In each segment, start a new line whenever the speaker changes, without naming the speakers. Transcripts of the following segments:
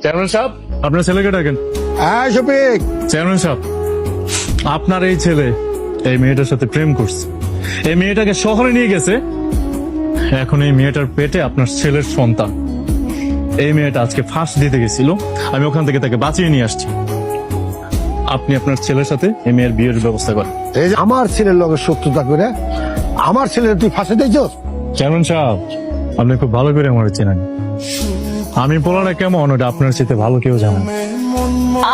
Chairman সাহেব, আপনার ছেলেকে ডাকেন।
হ্যাঁ শফিক,
চেয়ারম্যান সাহেব, আপনার এই ছেলে এই মেয়েটার সাথে প্রেম করছে, এই মেয়েটাকে শহরে নিয়ে গেছে। এখন এই মেয়েটার পেটে আপনার ছেলের সন্তান। এই মেয়েটা আজকে ফাঁস দিতে গেছিল, আমি ওখান থেকে তাকে বাঁচিয়ে নিয়ে আসছি। আপনি আপনার ছেলের সাথে এই মেয়ের বিয়ের ব্যবস্থা করেন।
এই যে আমার ছেলের লগে শত্রুতা করে আমার ছেলের তুই ফাঁসে দিয়েছস।
চেয়ারম্যান সাহেব, আপনি খুব ভালো করে আমার চেনেন। আমি বলাটা কেমন ওটা আপনার সাথে ভালো কেউ জানেন।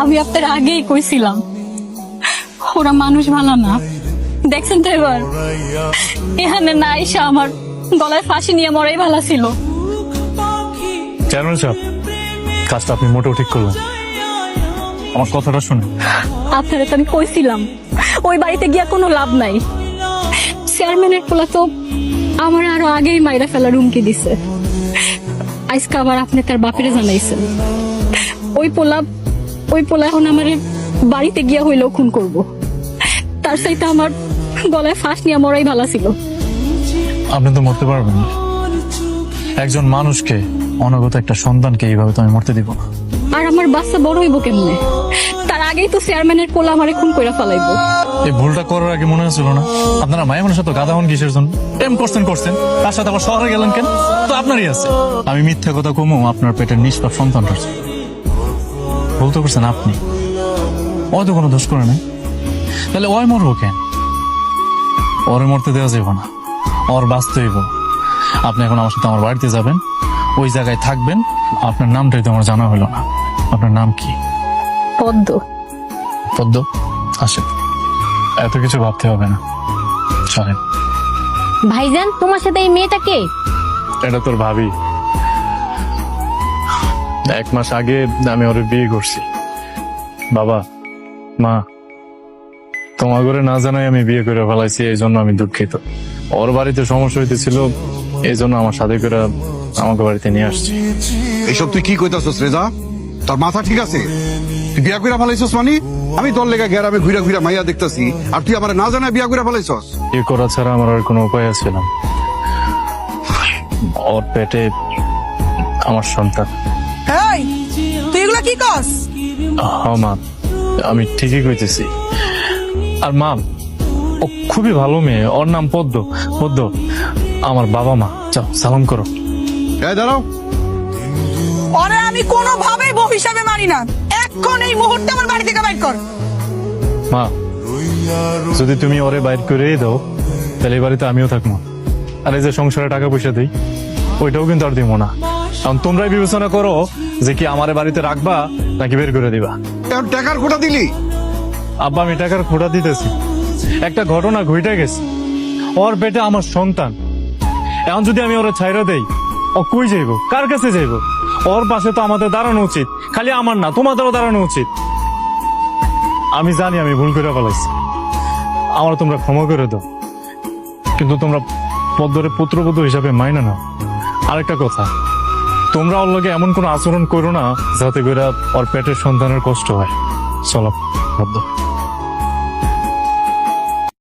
আমি আপনার আগেই কইছিলাম ওরা মানুষ ভালো না। দেখছেন তো এবার এখানে না এসে আমার গলায় ফাঁসি নিয়ে মরাই ভালো ছিল।
চেয়ারম্যান সাহেব, কাজটা আপনি মোটেও ঠিক করলেন। আমার কথাটা শুনুন।
আপনারা তো আমি কইছিলাম ওই বাড়িতে গিয়া কোনো লাভ নাই। চেয়ারম্যানের পোলা তো আমার আরো আগেই মাইরা ফেলার হুমকি দিছে। আজকে আবার আপনি তার বাপেরে জানাইছেন। ওই পোলা এখন আমার বাড়িতে গিয়া হইলেও খুন করব। তার সাথে আমার গলায় ফাঁস নিয়ে মরাই ভালো ছিল।
আপনি তো মরতে পারবেন না। একজন মানুষকে, অনাগত একটা সন্তানকে এইভাবে তো আমি মরতে দিব না।
আর আমার বাচ্চা বড় হইব কেমনে? তার আগেই তো চেয়ারম্যানের পোলা আমারে খুন কইরা ফেলাইবো।
এই ভুলটা করার আগে মনে হচ্ছিল না আপনারা মায়ের মানুষের সাথে গাধা হন কিসের জন্য? প্রেম করছেন, তার সাথে আবার শহরে গেলেন কেন? তো আপনারই আছে। আমি মিথ্যা কথা কমু আপনার পেটের নিষ্পাপ সন্তানটা ভুল তো করছেন আপনি। ওই তো কোনো দোষ করে নাই, তাহলে ওই মরবো কেন? ওরে মরতে দেওয়া যাবে না, ওর বাঁচতে হইব। আপনি এখন আমার সাথে আমার বাড়িতে যাবেন, ওই জায়গায় থাকবেন। আপনার নামটাই তো আমার জানা হলো না। আপনার নাম কি?
পদ্ম।
পদ্ম, আসেন। এত কিছু ভাবতে হবে না, চলেন।
ভাইজান, তোমার সাথে এই মেয়েটা কে?
এটা তোর ভাবি। 1 মাস আগে আমি ওর বিয়ে করছি। বাবা মা, তোমার ঘরে না জানাই আমি বিয়ে করে ফেলাইছি, এই জন্য আমি দুঃখিত। ওর বাড়িতে সমস্যা হইতেছিল, এই জন্য আমার সাথে করে আমাকে বাড়িতে নিয়ে আসছি।
এইসব তুই কি কইতাছস রেজা? তোর মাথা ঠিক আছে? তুই বিয়া কইরা ফেলাইছস মানে? আমি তোর লেগে গ্রামে ঘুরা ঘুরা মাইয়া দেখতাছি, আর তুই আমার না জানায় বিয়া কইরা ফেলাইছস?
বিয়ে করা ছাড়া আমার আর কোনো উপায় ছিল না। ওর পেটে আমার সন্তান।
এই, তুই এগুলা কি কস?
হ্যাঁ মা, আমি ঠিকই কইতেছি। আর মা, ও খুবই ভালো মেয়ে, ওর নাম পদ্ম। পদ্ম আমার বাবা মা, যাও সালাম করো।
এই দাঁড়াও,
ওরে আমি কোনোভাবেই বউ হিসাবে মানি না। এখন এই মুহূর্তে আমার বাড়ি থেকে বাইর কর।
মা, যদি তুমি ওরে বাইর করে দাও তাহলে এই বাড়িতে আমিও থাকবো। আর এই যে সংসারে টাকা পয়সা দিই, ওইটাও কিন্তু আর দিব না। কারণ তোমরাই বিবেচনা করো যে কি আমার বাড়িতে রাখবা নাকি বের করে দিবা।
এখন টাকার খোটা দিলি?
আব্বা, আমি টাকার খোটা দিতেছি। একটা ঘটনা ঘটে গেছে, ওর পেটে আমার সন্তান। এখন যদি আমি ওরে ছাইরা দেই, ও কই যাইব? কার কাছে যাইব? ওর পাশে তো আমাদের দাঁড়ানো উচিত, খালি আমার না তোমাদেরও দাঁড়ানো উচিত। আমি জানি আমি ভুল করে ফেলাইছি, আমার তোমরা ক্ষমা করে দাও। কিন্তু তোমরা পদ্মরে পুত্রবধূ হিসাবে মাইনা নাও। আরেকটা কথা, তোমরা ওর লগে এমন কোনো আচরণ করো না যাতে করে ওর পেটের সন্তানের কষ্ট হয়। চলো পদ্ম।